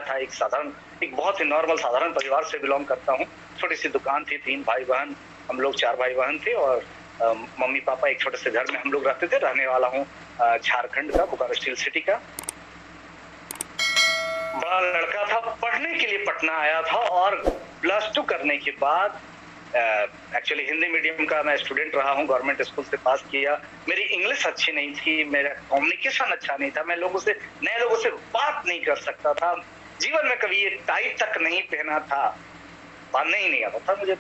आया था। एक बहुत ही नॉर्मल साधारण परिवार से बिलोंग करता हूँ। छोटी सी दुकान थी, 3 भाई बहन, हम लोग 4 भाई बहन थे और मम्मी पापा एक छोटे से घर में हम लोग रहते थे। रहने वाला हूँ झारखंड का, बोकारो स्टील सिटी का। बड़ा लड़का था, पढ़ने के लिए पटना आया था और +2 करने के बाद एक्चुअली हिंदी मीडियम का मैं स्टूडेंट रहा हूँ, गवर्नमेंट स्कूल से पास किया। मेरी इंग्लिश अच्छी नहीं थी, मेरा कम्युनिकेशन अच्छा नहीं था, मैं नए लोगों से बात नहीं कर सकता था। जीवन में कभी ये टाई तक नहीं पहना था, बांधने ही नहीं आता था मुझे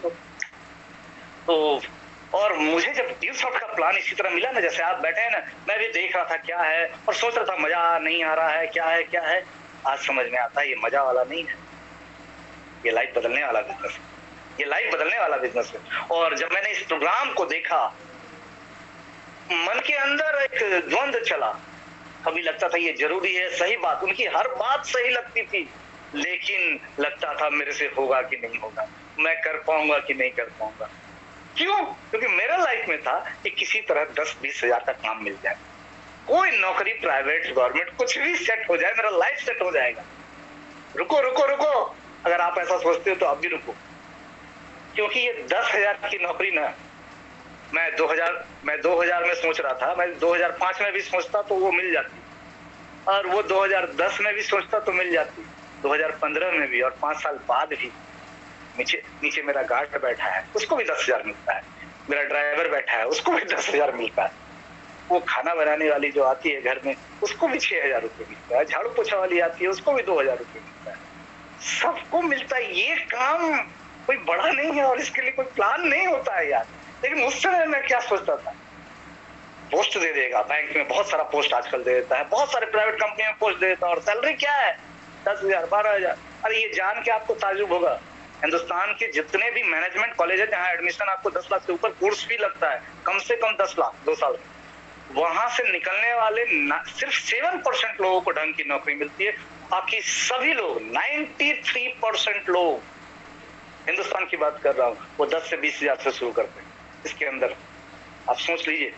तो और मुझे जब ड्यू शॉट का प्लान इसी तरह मिला ना, जैसे आप बैठे हैं ना, मैं भी देख रहा था क्या है और सोच रहा था मजा नहीं आ रहा है, क्या है। आज समझ में आता है ये मजा वाला नहीं है, ये लाइफ बदलने वाला बिजनेस है, ये लाइफ बदलने वाला बिजनेस है। और जब मैंने इस प्रोग्राम को देखा, मन के अंदर एक द्वंद चला। कभी लगता था ये जरूरी है, सही बात, उनकी हर बात सही लगती थी, लेकिन लगता था मेरे से होगा कि नहीं होगा, मैं कर पाऊंगा कि नहीं कर पाऊंगा। क्यों? क्योंकि मेरा लाइफ में था कि किसी तरह 10-20 हजार का काम मिल जाए, कोई नौकरी, प्राइवेट, गवर्नमेंट, कुछ भी सेट हो जाए, मेरा लाइफ सेट हो जाएगा। रुको रुको रुको, अगर आप ऐसा सोचते हो तो आप भी रुको, क्योंकि ये 10,000 की नौकरी ना, मैं 2000 में सोच रहा था, मैं 2005 में भी सोचता तो वो मिल जाती, और वो 2010 में भी सोचता तो मिल जाती, 2015 में भी, और 5 साल बाद भी। नीचे मेरा गार्ड बैठा है, उसको भी 10,000 मिलता है, मेरा ड्राइवर बैठा है, उसको भी 10,000 मिलता है, वो खाना बनाने वाली जो आती है घर में, उसको भी 6,000 रुपये मिलता है, झाड़ू पोछा वाली आती है, उसको भी 2,000 रुपये मिलता है, सबको मिलता है। ये काम कोई बड़ा नहीं है और इसके लिए कोई प्लान नहीं होता है यार। लेकिन उस समय मैं क्या सोचता था, पोस्ट दे देगा, बैंक में बहुत सारा पोस्ट आजकल दे देता है, बहुत सारे प्राइवेट कंपनी में पोस्ट दे देता है, और सैलरी क्या है, 10,000, 12,000। अरे ये जान के आपको ताज्जुब होगा, हिंदुस्तान के जितने भी मैनेजमेंट कॉलेज है जहां एडमिशन आपको 10 लाख से ऊपर कोर्स भी लगता है, कम से कम 10 लाख 2 साल में, वहां से निकलने वाले सिर्फ 7% लोगों को ढंग की नौकरी मिलती है। बाकी सभी लोग, 93% लोग, हिंदुस्तान की बात कर रहा हूं, वो 10 से 20 हजार से शुरू करते हैं। इसके अंदर आप सोच लीजिए।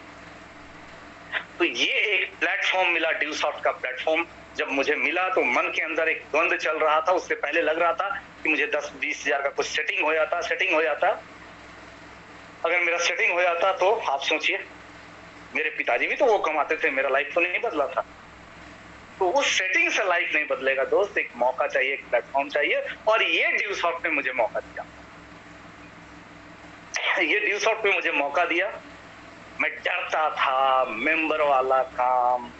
तो ये एक प्लेटफॉर्म मिला, ड्यूसॉफ्ट का प्लेटफॉर्म जब मुझे मिला तो मन के अंदर एक द्वंद चल रहा था। उससे पहले लग रहा था कि मुझे 10-20 हजार का कुछ सेटिंग हो जाता। अगर मेरा सेटिंग हो जाता तो आप सोचिए, मेरे पिताजी भी तो वो कमाते थे, मेरा लाइफ तो नहीं बदला था। तो उस सेटिंग से लाइफ नहीं बदलेगा दोस्त, एक मौका चाहिए, एक प्लेटफॉर्म चाहिए, और ये ड्यूसॉफ्ट ने मुझे मौका दिया। ये ड्यूसॉफ्ट ने मुझे मौका दिया। मैं डरता था, मेंबर वाला काम,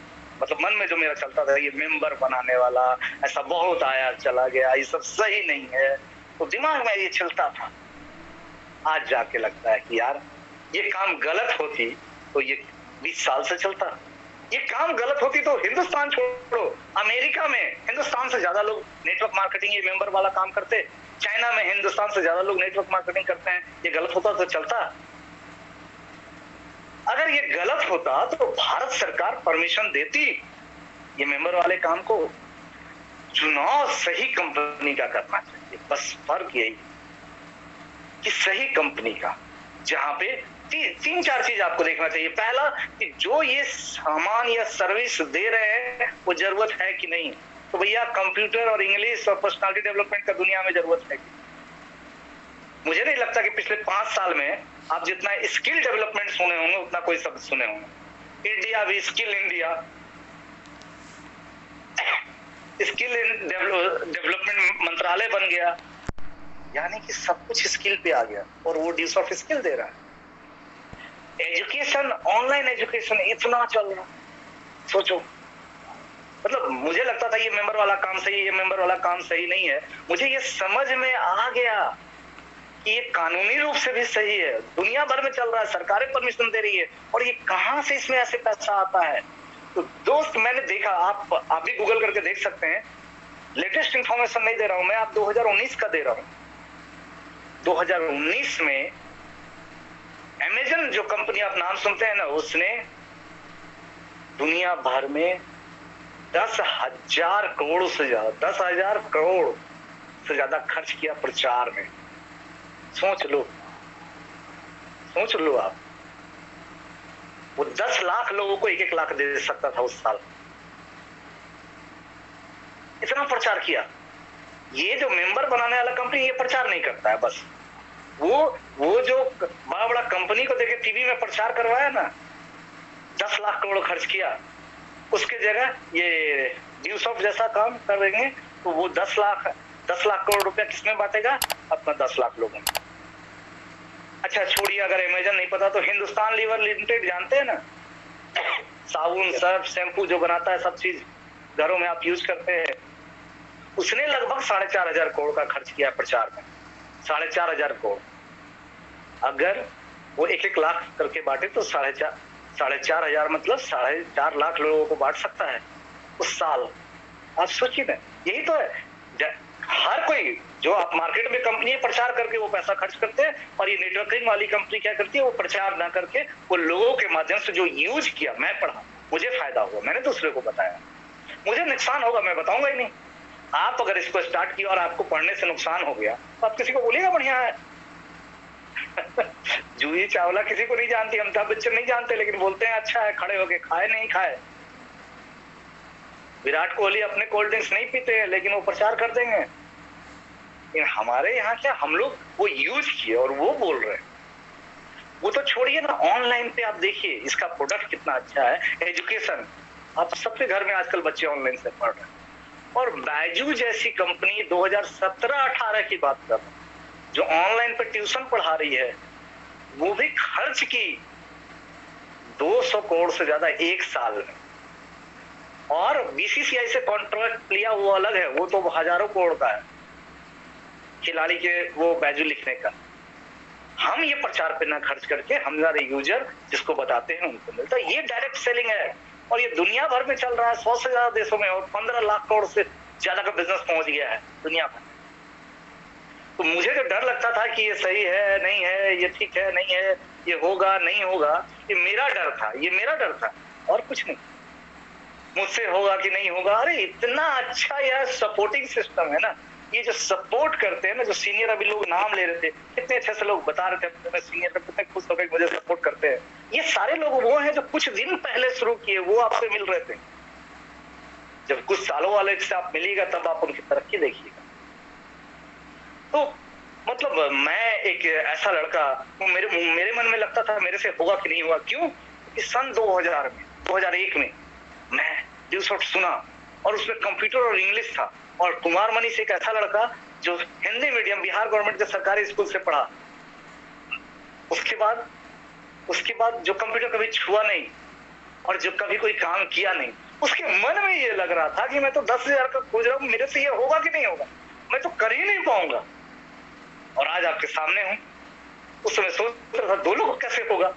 मतलब मन में जो मेरा चलता था, ये मेंबर बनाने वाला, ऐसा बहुत आया चला गया, ये सब सही नहीं है, तो दिमाग में ये चलता था। आज जाके लगता है कि यार ये काम गलत होती तो ये 20 साल से चलता, ये काम गलत होती तो हिंदुस्तान छोड़ो, अमेरिका में हिंदुस्तान से ज्यादा लोग नेटवर्क मार्केटिंग, ये मेंबर वाला काम करते, चाइना में हिंदुस्तान से ज्यादा लोग नेटवर्क मार्केटिंग करते हैं, ये गलत होता तो चलता। अगर ये गलत होता तो भारत सरकार परमिशन देती ये मेंबर वाले काम को। चुनाव सही कंपनी का करना चाहिए, बस फर्क यही कि सही कंपनी का, जहां पे 3-4 चीज आपको देखना चाहिए। पहला कि जो ये सामान या सर्विस दे रहे हैं वो जरूरत है कि नहीं। तो भैया कंप्यूटर और इंग्लिश और पर्सनालिटी डेवलपमेंट का दुनिया में जरूरत है। मुझे नहीं लगता कि पिछले 5 साल में आप जितना स्किल डेवलपमेंट सुने होंगे उतना कोई शब्द सुने होंगे। इंडिया भी स्किल इंडिया, स्किल डेवलपमेंट मंत्रालय बन गया, यानी कि सब कुछ स्किल पे आ गया, और वो ड्यूसॉफ्ट स्किल दे रहा है। एजुकेशन, ऑनलाइन एजुकेशन इतना चल रहा, सोचो। मतलब मुझे लगता था ये मेंबर वाला काम सही है, ये मेंबर वाला काम सही नहीं है। मुझे ये समझ में आ गया कि ये कानूनी रूप से भी सही है, दुनिया भर में चल रहा है, सरकारें परमिशन दे रही है, और ये कहां से इसमें ऐसे पैसा आता है। तो दोस्त मैंने देखा, आप भी गूगल करके देख सकते हैं, लेटेस्ट इंफॉर्मेशन नहीं दे रहा हूं मैं, आप 2019 का दे रहा हूं। 2019 में अमेजन जो कंपनी आप नाम सुनते हैं ना, उसने दुनिया भर में 10,000 करोड़ से ज्यादा, 10,000 करोड़ से ज्यादा खर्च किया प्रचार में। सोच लो आप, वो 10 लाख लोगों को 1-1 लाख दे सकता था उस साल, इतना प्रचार किया। ये जो मेंबर बनाने वाला कंपनी ये प्रचार नहीं करता है। बस वो जो बड़ा बड़ा कंपनी को देखे टीवी में प्रचार करवाया ना, 10 लाख करोड़ खर्च किया, उसके जगह ये ड्यूसॉफ्ट जैसा काम कर देंगे तो वो 10 लाख करोड़ रुपया किसमें बांटेगा? अपना 10 लाख लोगों में। अच्छा छोड़िए, अगर अमेजन नहीं पता तो हिंदुस्तान लीवर लिमिटेड जानते हैं ना, साबुन सर्फ शैम्पू जो बनाता है, सब चीज घरों में आप यूज करते हैं, उसने लगभग 4,500 करोड़ का खर्च किया प्रचार में। 4,500 करोड़, अगर वो 1-1 लाख करके बांटे तो 4,500 मतलब 4.5 लाख लोगों को बांट सकता है उस साल। आप सोचिए ना, यही तो है। हर कोई जो आप मार्केट में कंपनी प्रचार करके वो पैसा खर्च करते हैं, और ये नेटवर्किंग वाली कंपनी क्या करती है, वो प्रचार ना करके वो लोगों के माध्यम से जो यूज किया, मैं पढ़ा, मुझे फायदा हुआ, मैंने दूसरे को बताया, मुझे नुकसान होगा मैं बताऊंगा ही नहीं। आप अगर इसको स्टार्ट किया और आपको पढ़ने से नुकसान हो गया तो आप किसी को बोलिएगा बढ़िया है। जूही चावला किसी को नहीं जानती, अमिताभ बच्चन नहीं जानते, लेकिन बोलते हैं अच्छा है, खड़े होके खाए नहीं खाए। विराट कोहली अपने कोल्ड ड्रिंक्स नहीं पीते हैं, लेकिन वो प्रचार कर देंगे। लेकिन हमारे यहाँ क्या, हम लोग वो यूज किए और वो बोल रहे हैं। वो तो छोड़िए ना, ऑनलाइन पे आप देखिए इसका प्रोडक्ट कितना अच्छा है। एजुकेशन, आप सबके घर में आजकल बच्चे ऑनलाइन से पढ़ रहे हैं, और बायजू जैसी कंपनी 2017-18 की बात कर रहा हूं, जो ऑनलाइन पे ट्यूशन पढ़ा रही है, वो भी खर्च की 200 करोड़ से ज्यादा एक साल में। और बीसीसीआई से कॉन्ट्रैक्ट लिया वो अलग है, वो तो हजारों करोड़ का है खिलाड़ी के वो बैजू लिखने का। हम ये प्रचार पे ना खर्च करके हमारे यूजर जिसको बताते हैं उनको मिलता है। ये डायरेक्ट सेलिंग है, और ये दुनिया भर में चल रहा है, 100 से ज्यादा देशों में, और 15 लाख करोड़ से ज्यादा का बिजनेस पहुंच गया है दुनिया भर। तो मुझे जो डर लगता था कि ये सही है नहीं है, ये ठीक है नहीं है, ये होगा नहीं होगा, ये मेरा डर था, ये मेरा डर था और कुछ नहीं। मुझसे होगा कि नहीं होगा, अरे इतना अच्छा यह सपोर्टिंग सिस्टम है ना, ये जो सपोर्ट करते हैं ना, जो सीनियर अभी लोग नाम ले रहे थे, कितने अच्छे से लोग बता रहे थे, सीनियर पे कितने खुश होकर मुझे सपोर्ट करते हैं। ये सारे लोग वो हैं जो कुछ दिन पहले शुरू किए, वो आपसे मिल रहे थे। जब कुछ सालों वाले से आप मिलिएगा तब आप उनकी तरक्की देखिएगा। तो मतलब मैं एक ऐसा लड़का, मेरे मन में लगता था मेरे से होगा कि नहीं होगा। क्यों? कि सन 2001 में मैं ड्यूसॉफ्ट सुना, और उसमें कंप्यूटर और इंग्लिश था, और कुमार मनीष एक ऐसा लड़का जो हिंदी मीडियम बिहार गवर्नमेंट के सरकारी स्कूल से पढ़ा, उसके बाद जो कंप्यूटर कभी छुआ नहीं और जो कभी कोई काम किया नहीं, उसके मन में ये लग रहा था कि मैं तो 10,000 का खोज रहा हूं, मेरे से ये होगा कि नहीं होगा, मैं तो कर ही नहीं पाऊंगा। और आज आपके सामने हूं। उस समय सोच रहा था 2 लोग कैसे होगा,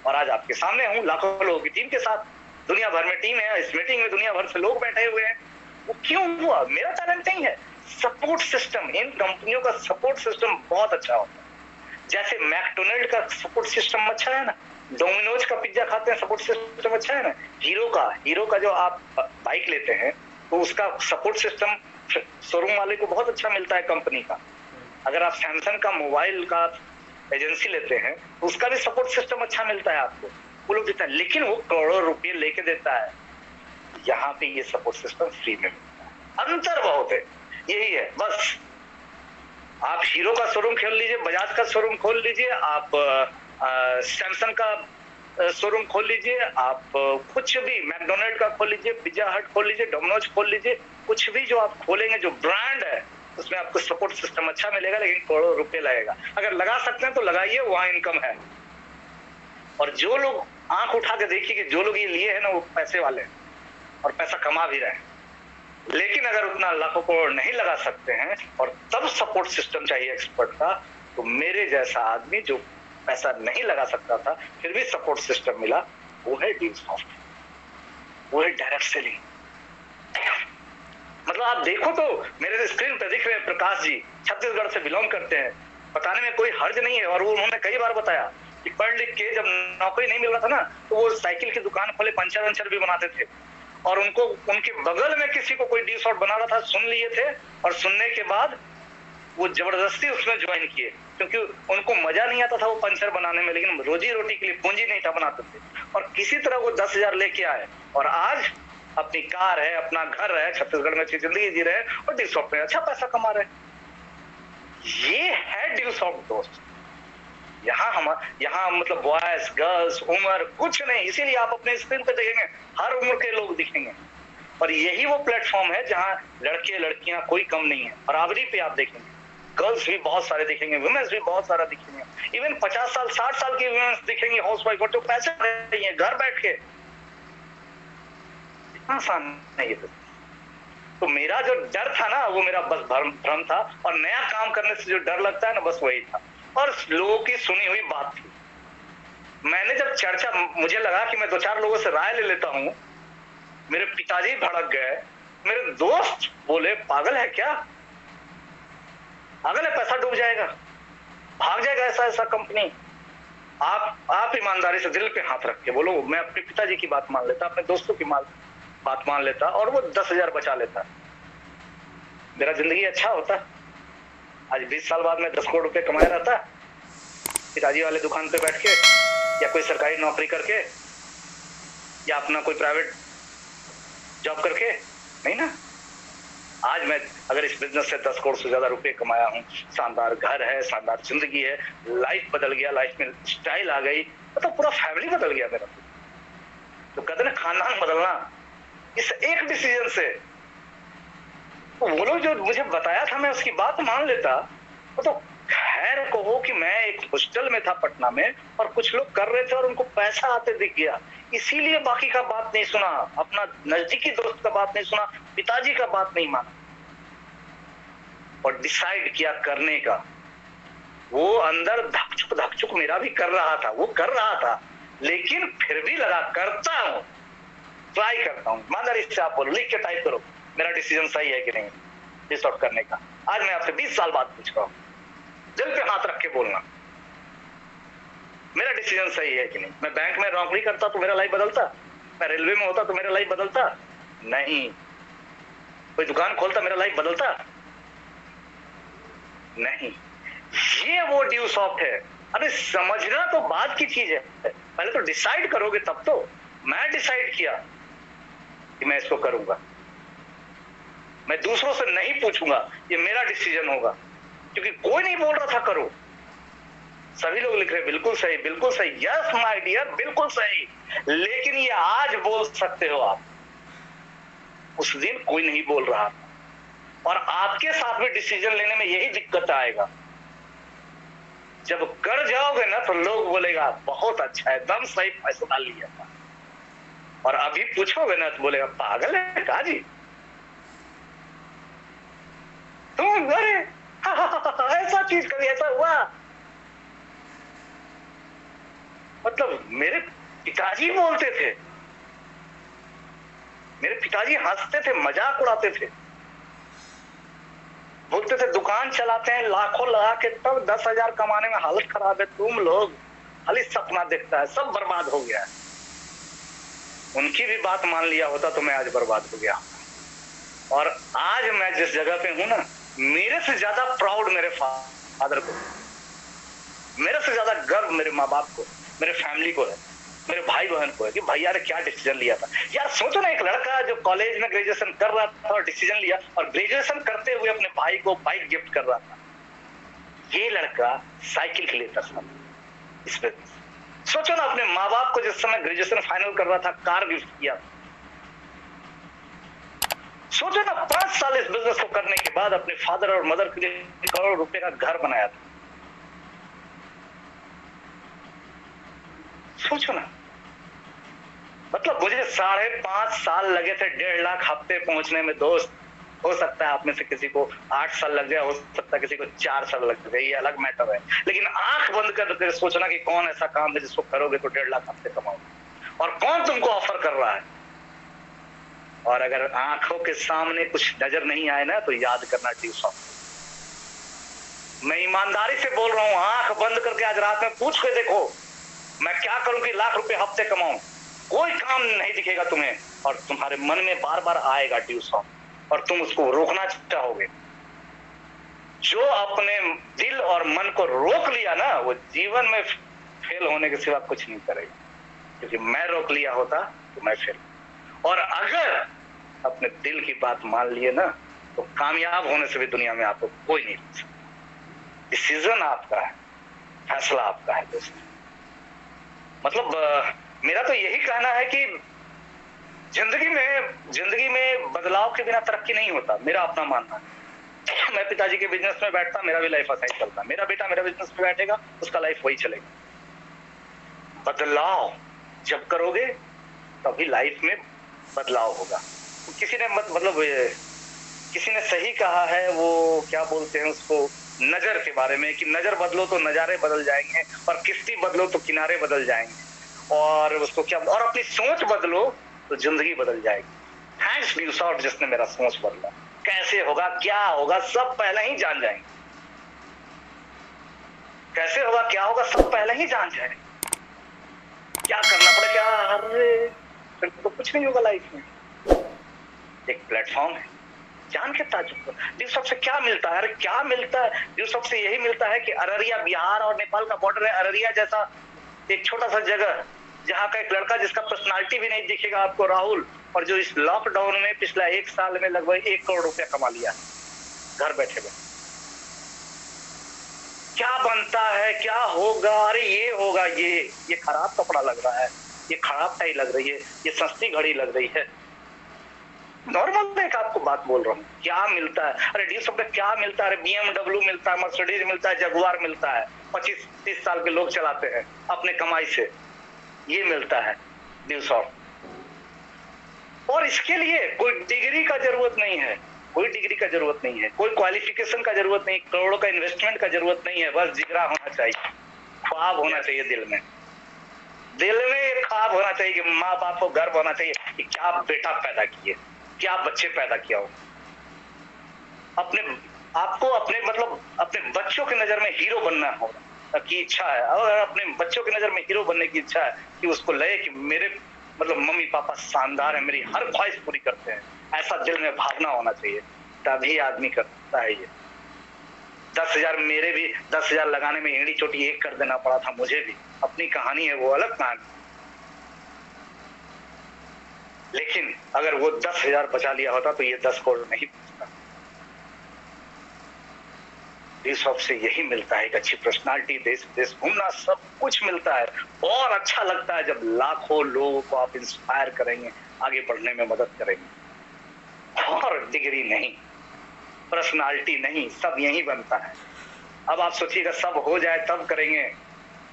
और आज आपके सामने हूं लाखों लोगों की टीम के साथ। दुनिया भर में टीम है, इस मीटिंग में दुनिया भर से लोग बैठे हुए हैं। वो क्यों हुआ? मेरा टैलेंट नहीं है, सपोर्ट सिस्टम। इन कंपनियों का सपोर्ट सिस्टम बहुत अच्छा होता है। जैसे मैकडोनल्ड का सपोर्ट सिस्टम अच्छा है ना, डोमिनोज का पिज्जा खाते हैं, सपोर्ट सिस्टम अच्छा है ना, हीरो का जो आप बाइक लेते हैं तो उसका सपोर्ट सिस्टम शोरूम वाले को बहुत अच्छा मिलता है कंपनी का। अगर आप सैमसंग का मोबाइल का एजेंसी लेते हैं तो उसका भी सपोर्ट सिस्टम अच्छा मिलता है आपको, वो लोग देता है, लेकिन वो करोड़ों रुपए लेके देता है। यहाँ पे ये सपोर्ट सिस्टम फ्री में मिलता है। अंतर बहुत है, यही है बस। आप हीरो का शोरूम खोल लीजिए, बजाज का शोरूम खोल लीजिए, आप सैमसंग का शोरूम खोल लीजिए, आप कुछ भी मैकडोनल्ड का खोल लीजिए, पिज्जा हट खोल लीजिए, डोमिनोज खोल लीजिए, कुछ भी जो आप खोलेंगे जो ब्रांड है उसमें आपको सपोर्ट सिस्टम अच्छा मिलेगा, लेकिन करोड़ों रुपए लगेगा। अगर लगा सकते हैं तो लगाइए, वहां इनकम है। और जो लोग आंख उठा के देखिए कि जो लोग ये लिए हैं ना वो पैसे वाले हैं और पैसा कमा भी रहे हैं, लेकिन अगर उतना लाखों करोड़ नहीं लगा सकते हैं और तब सपोर्ट सिस्टम चाहिए एक्सपर्ट का, तो मेरे जैसा आदमी जो पैसा नहीं लगा सकता था फिर भी सपोर्ट सिस्टम मिला, वो है ड्यूसॉफ्ट, वो है डायरेक्ट सेलिंग। मतलब आप देखो तो मेरे स्क्रीन पर दिख रहे हैं प्रकाश जी, छत्तीसगढ़ से बिलोंग करते हैं, बताने में कोई हर्ज नहीं है। और वो उन्होंने कई बार बताया कि पढ़ लिख के जब नौकरी नहीं मिल रहा था ना तो वो साइकिल की दुकान खोले, पंचर वंचर भी बनाते थे, और उनको उनके बगल में किसी को कोई ड्यूसॉफ्ट बना रहा था, सुन लिए थे, और सुनने के बाद वो जबरदस्ती उसमें ज्वाइन किए, क्योंकि उनको मजा नहीं आता था वो पंचर बनाने में, लेकिन रोजी रोटी के लिए पूंजी नहीं था, बनाते थे, और किसी तरह वो 10,000 लेके आए। और आज अपनी कार है, अपना घर है, छत्तीसगढ़ में अच्छी जिंदगी जी रहे हैं और ड्यू सॉफ्ट में अच्छा पैसा कमा रहे हैं। ये है ड्यू सॉफ्ट दोस्त। यहाँ मतलब बॉयज गर्ल्स उम्र कुछ नहीं, इसीलिए आप अपने स्क्रीन पे देखेंगे हर उम्र के लोग दिखेंगे। और यही वो प्लेटफॉर्म है जहां लड़के लड़कियां कोई कम नहीं है। बराबरी पे आप देखेंगे गर्ल्स भी बहुत सारे दिखेंगे, वुमेन्स भी बहुत सारा दिखेंगे, इवन 50 साल 60 साल की वुमेन्स दिखेंगी हाउस वाइफ, और जो पैसे रही है घर बैठ के। इतना आसान नहीं है। तो मेरा जो डर था ना वो मेरा बस भ्रम था, और नया काम करने से जो डर लगता है ना बस वही था, और लोगों की सुनी हुई बात थी। मैंने जब चर्चा, मुझे लगा कि मैं 2-4 लोगों से राय ले लेता हूं, मेरे पिताजी भड़क गए, मेरे दोस्त बोले पागल है क्या, पागल है, पैसा डूब जाएगा, भाग जाएगा ऐसा ऐसा कंपनी। आप ईमानदारी से दिल पे हाथ रख के बोलो, मैं अपने पिताजी की बात मान लेता, अपने दोस्तों की बात मान लेता, और वो 10,000 बचा लेता, मेरा जिंदगी अच्छा होता। आज 20 साल बाद मैं 10 करोड़ रुपए कमाया रहता, पिताजी वाले दुकान पे बैठ के, या कोई सरकारी नौकरी करके, या अपना कोई प्राइवेट जॉब करके, नहीं ना। आज मैं अगर इस बिजनेस से 10 करोड़ से ज्यादा रुपए कमाया हूँ, शानदार घर है, शानदार जिंदगी है, लाइफ बदल गया, लाइफ में स्टाइल आ गई, मतलब पूरा फैमिली बदल गया मेरा। तो कहते ना खानदान बदलना, इस एक डिसीजन से। तो वो लोग जो मुझे बताया था मैं उसकी बात मान लेता। तो खैर कहो कि मैं एक हॉस्टल में था पटना में, और कुछ लोग कर रहे थे और उनको पैसा आते दिख गया, इसीलिए बाकी का बात नहीं सुना, अपना नजदीकी दोस्त का बात नहीं सुना, पिताजी का बात नहीं माना, और डिसाइड किया करने का। वो अंदर धकचुक मेरा भी कर रहा था, वो कर रहा था, लेकिन फिर भी लगा करता हूं, ट्राई करता हूं। ईमानदारी से आप बोलो, लिख के टाइप करो मेरा डिसीजन सही है कि नहीं डिस आउट करने का। आज मैं आपसे 20 साल बाद पूछ रहा हूं, दिल पे हाथ रख के बोलना, मेरा डिसीजन सही है कि नहीं। मैं बैंक में नौकरी करता तो मेरा लाइफ बदलता, मैं रेलवे में होता तो मेरा लाइफ बदलता नहीं, कोई दुकान खोलता मेरा लाइफ बदलता नहीं। ये वो ड्यू सॉफ्ट है। अरे समझना तो बात की चीज है, पहले तो डिसाइड करोगे तब तो। मैं डिसाइड किया कि मैं इसको करूंगा, मैं दूसरों से नहीं पूछूंगा, ये मेरा डिसीजन होगा, क्योंकि कोई नहीं बोल रहा था करो, सभी लोग लिख रहे बिल्कुल सही, बिल्कुल सही, यस माय डियर बिल्कुल सही, लेकिन ये आज बोल सकते हो आप, उस दिन कोई नहीं बोल रहा था। और आपके साथ में डिसीजन लेने में यही दिक्कत आएगा, जब कर जाओगे ना तो लोग बोलेगा बहुत अच्छा है, एकदम सही फैसला लिया था, और अभी पूछोगे ना तो बोलेगा पागल है काजी तुम, अरे ऐसा चीज कभी ऐसा हुआ। मतलब मेरे पिताजी बोलते थे, मेरे पिताजी हंसते थे, मजाक उड़ाते थे, बोलते थे दुकान चलाते हैं लाखों लगा के, तब 10,000 कमाने में हालत खराब है, तुम लोग खाली सपना देखता है, सब बर्बाद हो गया है। उनकी भी बात मान लिया होता तो मैं आज बर्बाद हो गया। और आज मैं जिस जगह पे हूं ना, मेरे से ज्यादा प्राउड मेरे फादर को, मेरे से ज्यादा गर्व मेरे माँ बाप को, मेरे फैमिली को है, मेरे भाई बहन को है कि भैया ने क्या डिसीजन लिया था। यार सोचो ना, एक लड़का जो कॉलेज में ग्रेजुएशन कर रहा था और डिसीजन लिया, और ग्रेजुएशन करते हुए अपने भाई को बाइक गिफ्ट कर रहा था। ये लड़का साइकिल के लिए तरसा था। इसमें सोचो ना, अपने माँ बाप को जिस समय ग्रेजुएशन फाइनल कर रहा था कार गिफ्ट किया। सोचो ना, 5 साल इस बिजनेस को करने के बाद अपने फादर और मदर के लिए करोड़ रुपए का घर बनाया था। सोचो ना, मतलब मुझे 5.5 साल लगे थे 1.5 लाख हफ्ते पहुंचने में दोस्त। हो सकता है आप में से किसी को 8 साल लग जाए, हो सकता है किसी को 4 साल लग जाए, ये अलग मैटर है, लेकिन आंख बंद कर सोचना कि कौन ऐसा काम है जिसको करोगे तो 1.5 लाख हफ्ते कमाओगे, और कौन तुमको ऑफर कर रहा है। और अगर आंखों के सामने कुछ नजर नहीं आए ना तो याद करना ड्यू सॉफ्ट। मैं ईमानदारी से बोल रहा हूं, आंख बंद करके आज रात में पूछ के देखो, मैं क्या करूं कि लाख रुपए हफ्ते कमाऊं। कोई काम नहीं दिखेगा तुम्हें, और तुम्हारे मन में बार बार आएगा ड्यू सॉफ्ट, और तुम उसको रोकना चाहोगे। जो अपने दिल और मन को रोक लिया ना, वो जीवन में फेल होने के सिवा कुछ नहीं करेगा, क्योंकि मैं रोक लिया होता तो मैं फेल। और अगर अपने दिल की बात मान लिए ना, तो कामयाब होने से भी दुनिया में आपको कोई नहीं रोक सकता। डिसीजन आपका है, फैसला आपका है दोस्त। मतलब मेरा तो यही कहना है कि जिंदगी में बदलाव के बिना तरक्की नहीं होता, मेरा अपना मानना है। मैं पिताजी के बिजनेस में बैठता, मेरा भी लाइफ ऐसा ही चलता। मेरा बेटा मेरा बिजनेस में बैठेगा, उसका लाइफ वही चलेगा। बदलाव जब करोगे तभी लाइफ में बदलाव होगा। तो किसी ने मतलब किसी ने सही कहा है, वो क्या बोलते हैं उसको, नजर के बारे में, कि नजर बदलो तो नजारे बदल जाएंगे, और किश्ती बदलो तो किनारे बदल जाएंगे, और उसको क्या, और अपनी सोच बदलो तो जिंदगी बदल जाएगी। थैंक्स ड्यू सॉर्ट, जिसने मेरा सोच बदला। कैसे होगा, क्या होगा, सब पहले ही जान जाएंगे। कैसे होगा, क्या होगा, सब पहले ही जान जाएंगे। क्या करना पड़ेगा, अरे फिर तो कुछ नहीं होगा लाइफ में। एक प्लेटफॉर्म है, जान के ताजुब करो। ड्यूसॉफ्ट से क्या मिलता है? अरे क्या मिलता है? ड्यूसॉफ्ट से यही मिलता है कि अररिया बिहार और नेपाल का बॉर्डर है। अररिया जैसा एक छोटा सा जगह, जहाँ का एक लड़का जिसका पर्सनालिटी भी नहीं दिखेगा आपको, राहुल, और जो इस लॉकडाउन में पिछला 1 साल में लगभग 1 करोड़ रुपया कमा लिया घर बैठे बैठे। क्या बनता है, क्या होगा, अरे ये होगा, ये खराब कपड़ा लग रहा है, ये खराब टाई लग रही है, ये सस्ती घड़ी लग रही है। नॉर्मल एक आपको बात बोल रहा हूँ, क्या मिलता है? अरे ड्यूसॉफ्ट में क्या मिलता है? BMW मिलता है, मर्सिडीज मिलता है, जगुआर मिलता है, 25-30 साल के लोग चलाते हैं अपने कमाई से, ये मिलता है ड्यूसॉफ्ट। और इसके लिए कोई डिग्री का जरूरत नहीं है, कोई डिग्री का जरूरत नहीं है, कोई क्वालिफिकेशन का जरूरत नहीं, करोड़ों का इन्वेस्टमेंट का जरूरत नहीं है। बस जिगरा होना चाहिए, ख्वाब होना चाहिए दिल में एक ख्वाब होना चाहिए कि माँ बाप को गर्व होना चाहिए कि क्या बेटा पैदा किए, क्या बच्चे पैदा किया हो। अपने आपको अपने मतलब अपने बच्चों की नजर में हीरो बनना होगा की इच्छा है, और अपने बच्चों की नजर में हीरो बनने की इच्छा है कि उसको लगे कि मेरे मतलब मम्मी पापा शानदार है, मेरी हर ख्वाहिश पूरी करते हैं, ऐसा दिल में भावना होना चाहिए, तभी आदमी करता है ये। 10,000 मेरे भी 10,000 लगाने में एड़ी चोटी एक कर देना पड़ा था मुझे भी, अपनी कहानी है, वो अलग कहानी। लेकिन अगर वो 10,000 बचा लिया होता तो ये 10 करोड़ नहीं पहुंचता। ड्यूसॉफ्ट से यही मिलता है, एक अच्छी पर्सनालिटी, देश विदेश घूमना, सब कुछ मिलता है। और अच्छा लगता है जब लाखों लोगों को आप इंस्पायर करेंगे, आगे बढ़ने में मदद करेंगे। और डिग्री नहीं, पर्सनालिटी नहीं, सब यही बनता है। अब आप सोचिएगा सब हो जाए तब करेंगे,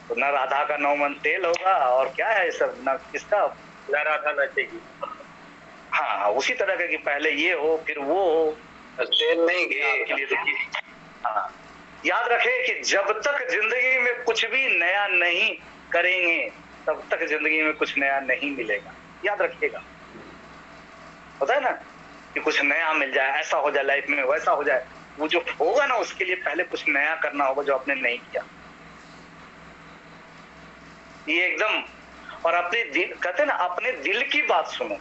तो न राधा का 9 मन तेल होगा, और क्या है सब, न किसका, न राधा नचेगी। हाँ, उसी तरह का कि पहले ये हो फिर वो हो, तेल नहीं गया आपके लिए। देखिए, हाँ, याद रखें कि जब तक जिंदगी में कुछ भी नया नहीं करेंगे, तब तक जिंदगी में कुछ नया नहीं मिलेगा। याद रखिएगा, होता है ना कि कुछ नया मिल जाए, ऐसा हो जाए लाइफ में, वैसा हो जाए, वो जो होगा ना उसके लिए पहले कुछ नया करना होगा जो आपने नहीं किया। ये एकदम, और अपने दिल, कहते हैं ना, अपने दिल की बात सुनो।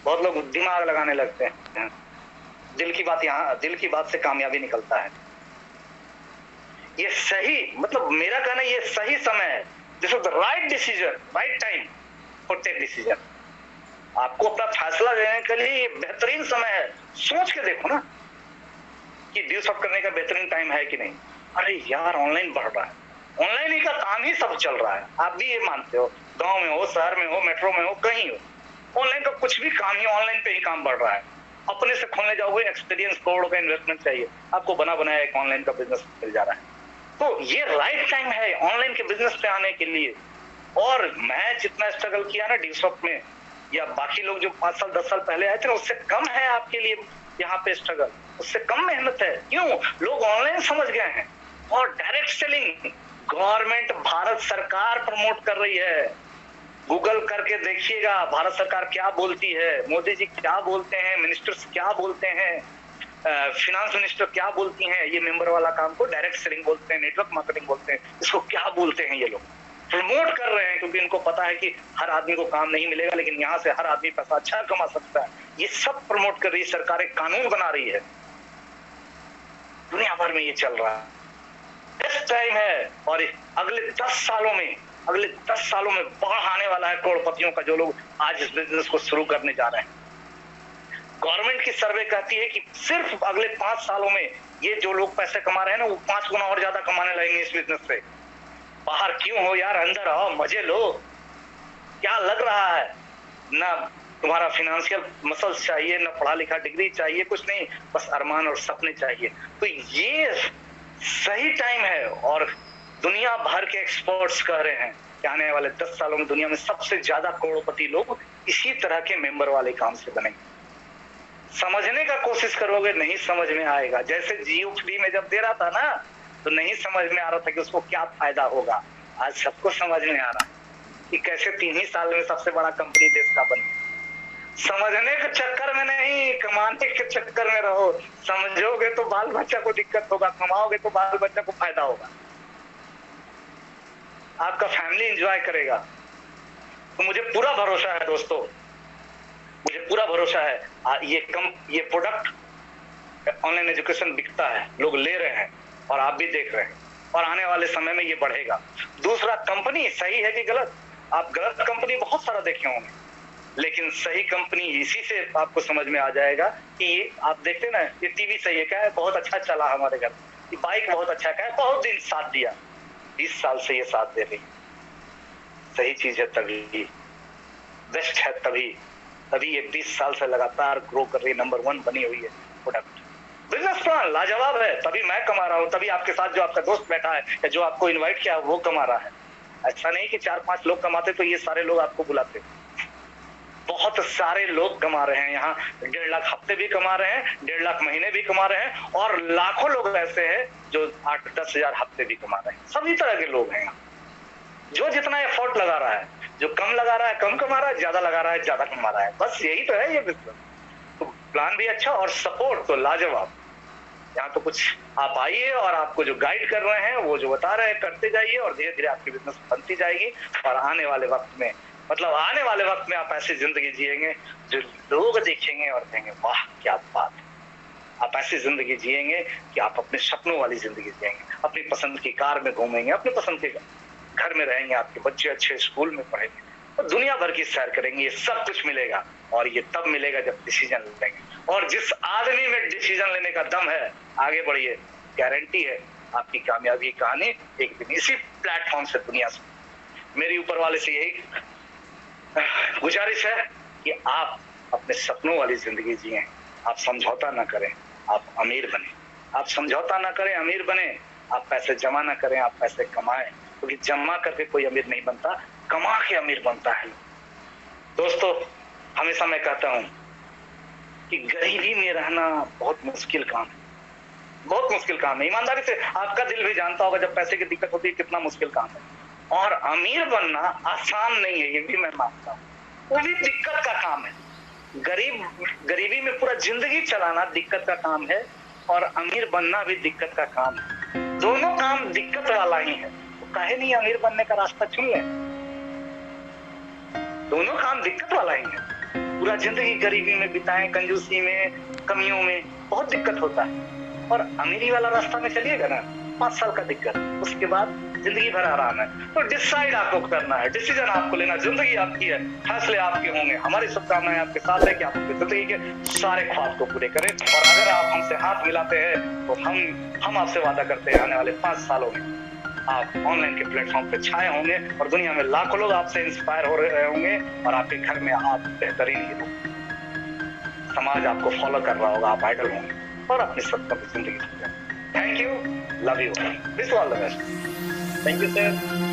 बहुत लोग दिमाग लगाने लगते हैं, दिल की बात, यहाँ दिल की बात से कामयाबी निकलता है। ये सही, मतलब मेरा कहना ये सही समय है, this is the right decision, right time for take decision. आपको अपना फैसला लेने के लिए बेहतरीन समय है। सोच के देखो ना कि ड्यूसॉफ्ट करने का बेहतरीन टाइम है कि नहीं। अरे यार, ऑनलाइन बढ़ रहा है, ऑनलाइन ही का काम ही सब चल रहा है, आप भी ये मानते हो, गांव में हो, शहर में हो, मेट्रो में हो, कहीं हो, ऑनलाइन का कुछ भी काम ही ऑनलाइन पे ही काम बढ़ रहा है। अपने से खोलने जाओगे, एक्सपीरियंस, करोड़ों का इन्वेस्टमेंट चाहिए, आपको बना बनाया एक ऑनलाइन का बिजनेस मिल जा रहा है। तो ये राइट टाइम है ऑनलाइन के बिजनेस पे आने के लिए। और मैं जितना स्ट्रगल किया ना ड्यूसॉफ्ट में, या बाकी लोग जो 5 साल 10 साल पहले आए थे ना, उससे कम है आपके लिए यहाँ पे स्ट्रगल, उससे कम मेहनत है। क्यों? लोग ऑनलाइन समझ गए हैं, और डायरेक्ट सेलिंग गवर्नमेंट, भारत सरकार प्रमोट कर रही है। गूगल करके देखिएगा भारत सरकार क्या बोलती है, मोदी जी क्या बोलते हैं, मिनिस्टर्स क्या बोलते हैं, फिनांस मिनिस्टर क्या बोलती हैं। ये मेंबर वाला काम को डायरेक्ट सेलिंग बोलते हैं, नेटवर्क मार्केटिंग बोलते हैं, इसको क्या बोलते हैं, ये लोग प्रमोट कर रहे हैं, क्योंकि इनको पता है कि हर आदमी को काम नहीं मिलेगा, लेकिन यहाँ से हर आदमी पैसा अच्छा कमा सकता है। ये सब प्रमोट कर रही है सरकार, एक कानून बना रही है, दुनिया भर में ये चल रहा है। बेस्ट टाइम है, और अगले 10 सालों में अगले 10 सालों में बाढ़ आने वाला है करोड़पतियों का, जो लोग आज इस बिजनेस को शुरू करने जा रहे हैं। गवर्नमेंट की सर्वे कहती है कि सिर्फ अगले 5 सालों में ये जो लोग पैसे कमा रहे हैं ना, वो 5 गुना और ज्यादा कमाने लगेंगे इस बिजनेस से। बाहर क्यों हो यार, अंदर आओ, मजे लो। क्या लग रहा है? ना तुम्हारा फाइनेंशियल मसल्स चाहिए, ना पढ़ा लिखा डिग्री चाहिए, कुछ नहीं, बस अरमान और सपने चाहिए। तो ये सही टाइम है, और दुनिया भर के एक्सपर्ट्स कह रहे हैं कि आने वाले 10 सालों में दुनिया में सबसे ज्यादा करोड़पति लोग इसी तरह के मेंबर वाले काम से बनेंगे। समझने का कोशिश करोगे, नहीं समझ में आएगा। जैसे जियो फ्री में जब दे रहा था ना, तो नहीं समझ में आ रहा था कि उसको क्या फायदा होगा। आज सबको समझ में आ रहा है कि कैसे 3 ही साल में सबसे बड़ा कंपनी देश का बने। समझने के चक्कर में नहीं, कमाने के चक्कर में रहो। समझोगे तो बाल बच्चा को दिक्कत होगा, कमाओगे तो बाल बच्चा को फायदा होगा, आपका फैमिली एंजॉय करेगा। तो मुझे पूरा भरोसा है दोस्तों, मुझे पूरा भरोसा है। ये प्रोडक्ट ऑनलाइन एजुकेशन बिकता है, लोग ले रहे हैं, और आप भी देख रहे हैं, और आने वाले समय में ये बढ़ेगा। दूसरा, कंपनी सही है कि गलत? आप गलत कंपनी बहुत सारा देखे होंगे, लेकिन सही कंपनी इसी से आपको समझ में आ जाएगा कि ये आप देखते ना, ये टीवी सही है क्या है, बहुत अच्छा चला हमारे घर, ये बाइक बहुत अच्छा क्या है, बहुत दिन साथ दिया, 20 साल से ये साथ दे रही। सही चीज है तभी, बेस्ट है तभी ये 20 साल से लगातार ग्रो कर रही, नंबर 1 बनी हुई है प्रोडक्ट। बिजनेस प्लान लाजवाब है, तभी मैं कमा रहा हूँ, तभी आपके साथ जो आपका दोस्त बैठा है या जो आपको इनवाइट किया वो कमा रहा है। ऐसा नहीं कि 4-5 लोग कमाते तो ये सारे लोग आपको बुलाते। बहुत सारे लोग कमा रहे हैं यहाँ, 1.5 लाख हफ्ते भी कमा रहे हैं, 1.5 लाख महीने भी कमा रहे हैं, और लाखों लोग ऐसे हैं जो 8-10 हजार हफ्ते भी कमा रहे हैं। सभी तरह के लोग हैं यहाँ, जो जितना एफर्ट लगा रहा है, जो कम लगा रहा है कम कमा रहा है, ज्यादा लगा रहा है ज्यादा कमा रहा है। बस यही तो है ये बिजनेस। तो प्लान भी अच्छा और सपोर्ट तो लाजवाब। यहाँ तो कुछ आप आइए, और आपको जो गाइड कर रहे हैं वो जो बता रहे हैं करते जाइए, और धीरे धीरे आपकी बिजनेस बनती जाएगी। और आने वाले वक्त में आप ऐसी जिंदगी जिएंगे जो लोग देखेंगे और कहेंगे वाह क्या बात है। आप ऐसी जिंदगी जिएंगे कि आप अपने सपनों वाली जिंदगी जिएंगे, अपनी पसंद की कार में घूमेंगे, अपनी पसंद के घर में रहेंगे, आपके बच्चे अच्छे स्कूल में पढ़ेंगे, और दुनिया भर की सैर करेंगे। ये सब कुछ मिलेगा, और ये तब मिलेगा जब डिसीजन लेंगे। और जिस आदमी में डिसीजन लेने का दम है, आगे बढ़िए, गारंटी है आपकी कामयाबी कहानी एक दिन इसी प्लेटफॉर्म से दुनिया से। मेरी ऊपर वाले से यही गुजारिश है कि आप अपने सपनों वाली जिंदगी जिए, आप समझौता ना करें, आप अमीर बने। आप समझौता ना करें, अमीर बने। आप पैसे जमा ना करें, आप पैसे कमाएं, क्योंकि जमा करके कोई अमीर नहीं बनता, कमा के अमीर बनता है। दोस्तों, हमेशा मैं कहता हूं कि गरीबी में रहना बहुत मुश्किल काम है, बहुत मुश्किल काम है। ईमानदारी से आपका दिल भी जानता होगा जब पैसे की दिक्कत होती है कितना मुश्किल काम है। और अमीर बनना आसान नहीं है, ये भी मैं मानता हूँ, वो भी दिक्कत का काम है। गरीबी में पूरा जिंदगी चलाना दिक्कत का काम है, और अमीर बनना भी दिक्कत का काम है। दोनों काम दिक्कत वाला ही है, तो काहे नहीं अमीर बनने का रास्ता चुन लें। दोनों काम दिक्कत वाला ही है। पूरा जिंदगी गरीबी में बिताएं, कंजूसी में, कमियों में, बहुत दिक्कत होता है। और अमीरी वाला रास्ता में चलिएगा ना, 5 साल का दिक्कत, उसके बाद जिंदगी भर आराम है। तो डिसाइड आपको करना है, डिसीजन आपको लेना, जिंदगी आपकी है, फैसले आपके होंगे। हमारी शुभकामनाएं आपके साथ है कि आप अपनी जिंदगी के सारे ख्वाब को पूरे करें। और अगर आप हमसे हाथ मिलाते हैं तो हम आपसे वादा करते हैं आने वाले 5 सालों में आप ऑनलाइन के प्लेटफॉर्म पे छाए होंगे, और दुनिया में लाखों लोग आपसे इंस्पायर हो रहे होंगे, और आपके घर में आप बेहतरीन हीरो, समाज आपको फॉलो कर रहा होगा, आप आइडल होंगे, और अपनी सपनों की जिंदगी। Thank you, love you, wish you all the best. Thank you sir.